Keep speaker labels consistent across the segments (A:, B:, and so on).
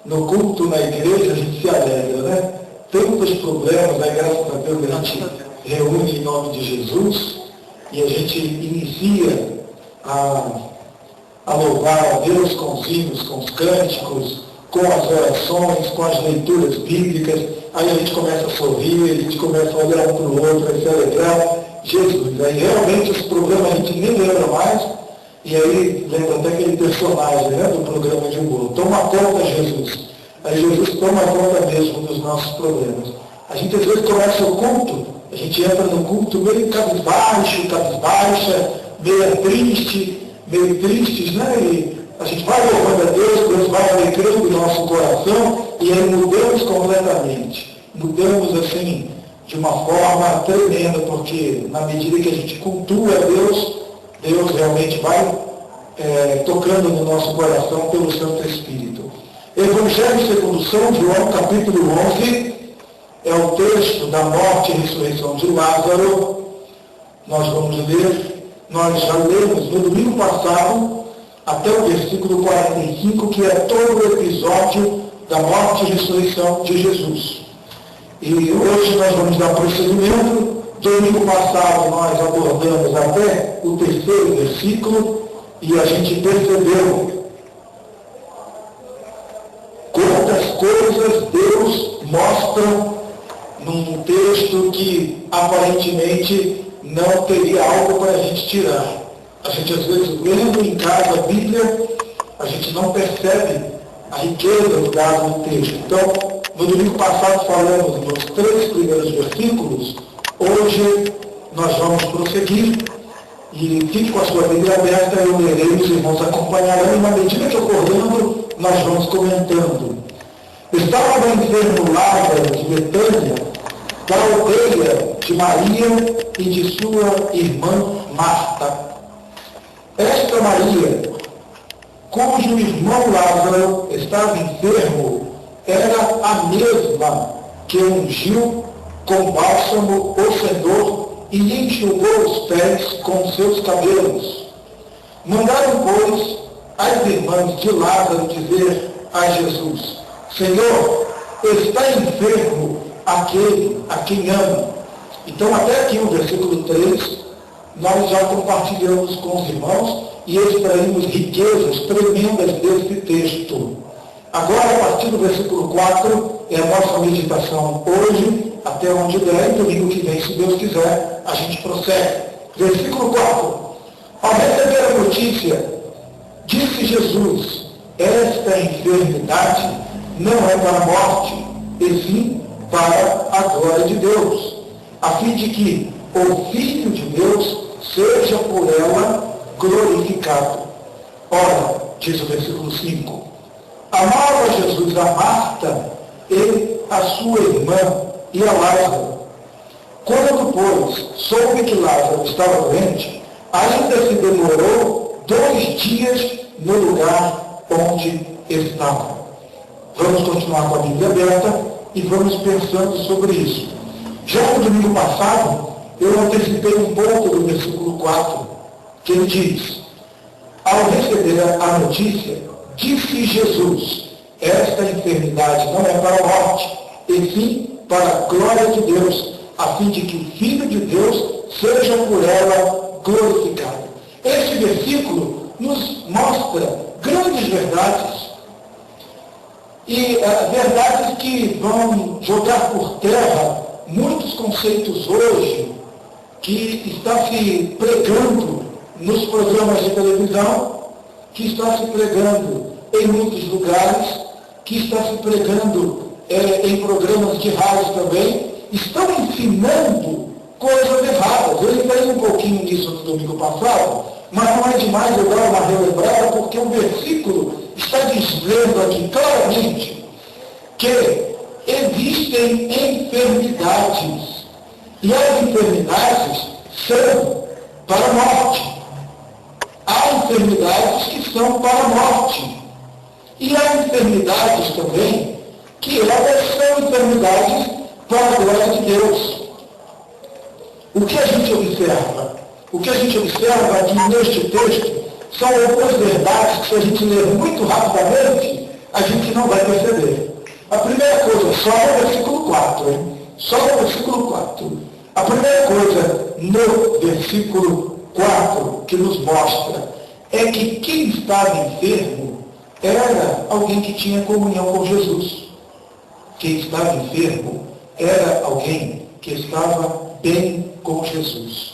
A: no culto, na igreja, a gente se alegra, né? Tantos problemas, né? Graças a Deus, a gente reúne em nome de Jesus e a gente inicia a louvar a Deus com os hinos, com os cânticos, com as orações, com as leituras bíblicas. Aí a gente começa a sorrir, a gente começa a olhar um para o outro, a se alegrar. Jesus, aí realmente os problemas a gente nem lembra mais. E aí lembra até aquele personagem, né, do programa de humor. Toma conta, Jesus. Aí Jesus toma conta mesmo dos nossos problemas. A gente às vezes começa o culto, a gente entra no culto meio cabisbaixo, cabisbaixa, meio tristes, né? E a gente vai louvando a Deus, Deus vai alegrando o nosso coração e aí mudamos completamente. Mudamos assim de uma forma tremenda, porque na medida que a gente cultua Deus, Deus realmente vai tocando no nosso coração pelo Santo Espírito. Evangelho segundo São João, capítulo 11, é o texto da morte e ressurreição de Lázaro. Nós vamos ler, nós já lemos no domingo passado, até o versículo 45, que é todo o episódio da morte e ressurreição de Jesus. E hoje nós vamos dar prosseguimento. Domingo passado nós abordamos até o terceiro versículo e a gente percebeu quantas coisas Deus mostra num texto que aparentemente não teria algo para a gente tirar. A gente às vezes lendo em casa a Bíblia, a gente não percebe a riqueza dada no texto. Então, no domingo passado falamos nos 3 primeiros versículos. Hoje nós vamos prosseguir e fique com a sua Bíblia aberta, eu lerei, os irmãos acompanharão e na medida que eu for lendo, nós vamos comentando. Estava enfermo Lázaro de Betânia, da aldeia de Maria e de sua irmã Marta. Esta Maria, cujo irmão Lázaro estava enfermo, era a mesma que ungiu com bálsamo o Senhor e lhe enxugou os pés com seus cabelos. Mandaram, pois, as irmãs de Lázaro dizer a Jesus: Senhor, está enfermo aquele a quem ama. Então, até aqui no versículo 3, nós já compartilhamos com os irmãos e extraímos riquezas tremendas desse texto. Agora, a partir do versículo 4, é a nossa meditação hoje, até onde der, e domingo que vem, se Deus quiser, a gente prossegue. Versículo 4. Ao receber a notícia, disse Jesus: esta enfermidade não é para a morte, e sim para a glória de Deus, a fim de que o Filho de Deus seja por ela glorificado. Ora, diz o versículo 5, amava Jesus a Marta e a sua irmã e a Lázaro. Quando, pois, soube que Lázaro estava doente, ainda se demorou 2 dias no lugar onde estava. Vamos continuar com a Bíblia aberta e vamos pensando sobre isso. Já no domingo passado, eu antecipei um pouco do versículo 4, que ele diz: ao receber a notícia, disse Jesus: esta enfermidade não é para a morte, e sim para a glória de Deus, a fim de que o Filho de Deus seja por ela glorificado. Esse versículo nos mostra grandes verdades, e verdades que vão jogar por terra muitos conceitos hoje que está se pregando nos programas de televisão, que está se pregando em muitos lugares, que está se pregando em programas de rádio também, estão ensinando coisas erradas. Eu entrei um pouquinho nisso no domingo passado, mas não é demais eu dar uma relembrada, porque o versículo está dizendo aqui claramente que existem enfermidades, e as enfermidades são para a morte. Há enfermidades que são para a morte. E há enfermidades também que elas são enfermidades para a glória de Deus. O que a gente observa? O que a gente observa aqui neste texto são algumas verdades que, se a gente ler muito rapidamente, a gente não vai perceber. A primeira coisa, só no versículo 4, hein? Só no versículo 4. A primeira coisa no versículo 4 que nos mostra é que quem estava enfermo era alguém que tinha comunhão com Jesus. Quem estava enfermo era alguém que estava bem com Jesus.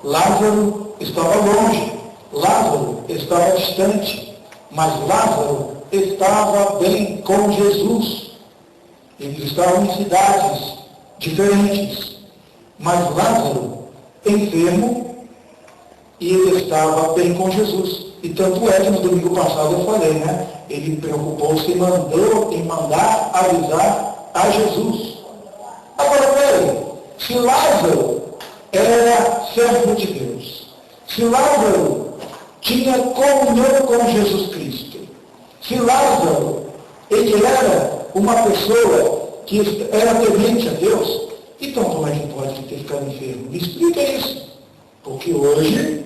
A: Lázaro estava longe, Lázaro estava distante, mas Lázaro estava bem com Jesus. Eles estavam em cidades diferentes, mas Lázaro, enfermo, e ele estava bem com Jesus. E tanto é que no domingo passado eu falei, né? Ele preocupou-se em mandar avisar a Jesus. Agora, peraí, se Lázaro era servo de Deus, se Lázaro tinha comunhão com Jesus Cristo, se Lázaro, ele era uma pessoa que era temente a Deus, então como é que pode ter ficado enfermo? Me explica isso. Porque hoje,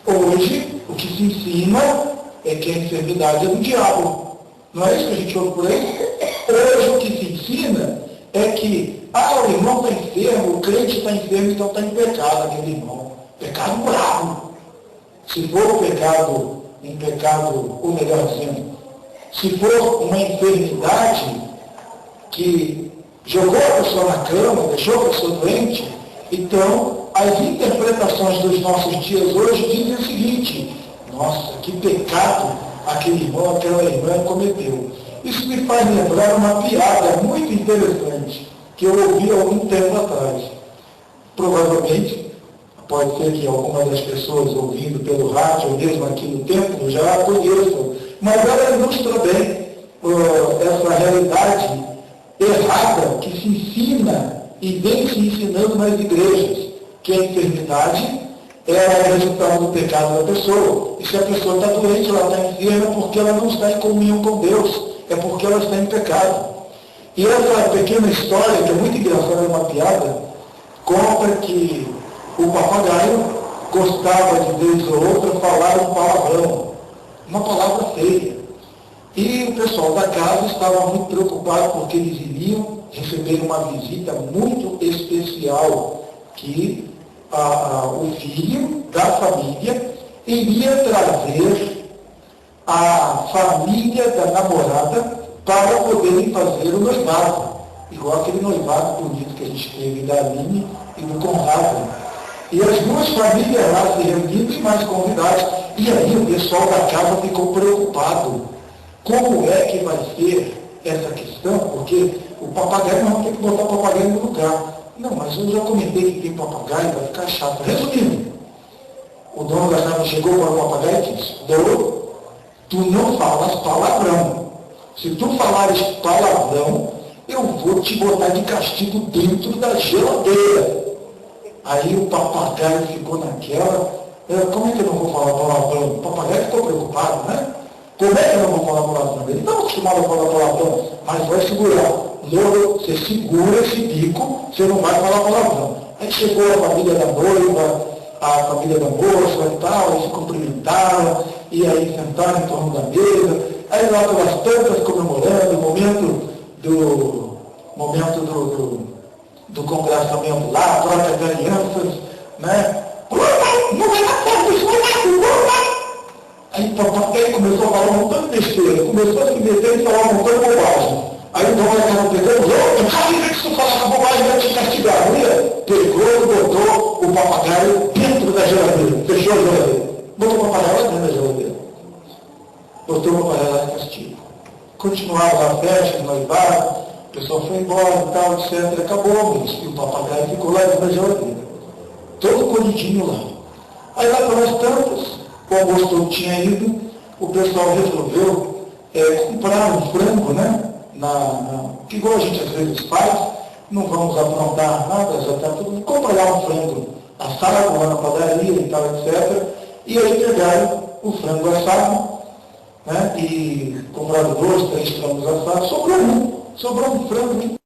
A: o que se ensina é que a enfermidade é do diabo. Não é isso que a gente ouve por aí? Hoje o que se ensina é que, o irmão está enfermo, o crente está enfermo, então está em pecado aquele irmão. Pecado bravo. Se for um pecado, ou melhor dizendo, se for uma enfermidade que jogou a pessoa na cama, deixou a pessoa doente, então as interpretações dos nossos dias hoje dizem o seguinte: nossa, que pecado aquele irmão, aquela irmã cometeu. Isso me faz lembrar uma piada muito interessante que eu ouvi há algum tempo atrás. Provavelmente, pode ser que algumas das pessoas ouvindo pelo rádio, ou mesmo aqui no templo, já a conheçam, mas ela ilustra bem essa realidade errada que se ensina e vem se ensinando nas igrejas, que a enfermidade é o resultado do pecado da pessoa. E se a pessoa está doente, ela está enferma porque ela não está em comunhão com Deus, é porque ela está em pecado. E essa pequena história, que é muito engraçada, é uma piada, conta que o papagaio gostava de vez ou outra falar um palavrão, uma palavra feia. E o pessoal da casa estava muito preocupado porque eles iriam receber uma visita muito especial, que o filho da família iria trazer a família da namorada para poderem fazer o noivado, igual aquele noivado bonito que a gente teve da Aline e do Conrado. E as duas famílias lá se reunindo e mais convidados. E aí o pessoal da casa ficou preocupado. Como é que vai ser essa questão? Porque o papagaio, nós vamos ter que botar o papagaio no lugar. Não, mas eu já comentei que tem papagaio, vai ficar chato. Resumindo, o dono da casa chegou para o papagaio e disse: Doro, tu não falas palavrão. Se tu falares palavrão, eu vou te botar de castigo dentro da geladeira. Aí o papagaio ficou naquela: como é que eu não vou falar palavrão? O papagaio ficou preocupado, né? Como é que eu não vou falar palavrão? Ele não é acostumado a falar palavrão, mas vai segurar. Louro, você segura esse bico, você não vai falar palavrão. Aí chegou a família da noiva, a família da moça e tal, aí se cumprimentaram, e aí sentaram em torno da mesa. Aí lá pelas tantas comemorando o momento do congraçamento lá, troca as alianças, né? Não vai dar certo, isso não vai dar. Aí o papai começou a falar um montão de besteira, começou a se meter e falar um montão de bobagem. Aí o dono estava pegando, eu sabia que se tu falasse bobagem vai te castigar. Pegou e botou o papagaio dentro da geladeira, fechou a geladeira. Botou o papagaio lá dentro da geladeira. Botou o papagaio lá de castigo. Continuava a festa, noivado, o pessoal foi embora e tal, etc. Acabou isso. E o papagaio ficou lá dentro da geladeira. Todo colhidinho lá. Aí lá pelas tantas, o almoço tinha ido, o pessoal resolveu comprar um frango, né? Que igual a gente às vezes faz, não vamos aprontar nada, já está tudo. Compra lá um frango assado lá na padaria e tal, etc. E aí pegaram o frango assado, né? E compraram 2, 3 frangos assados, sobrou um frango.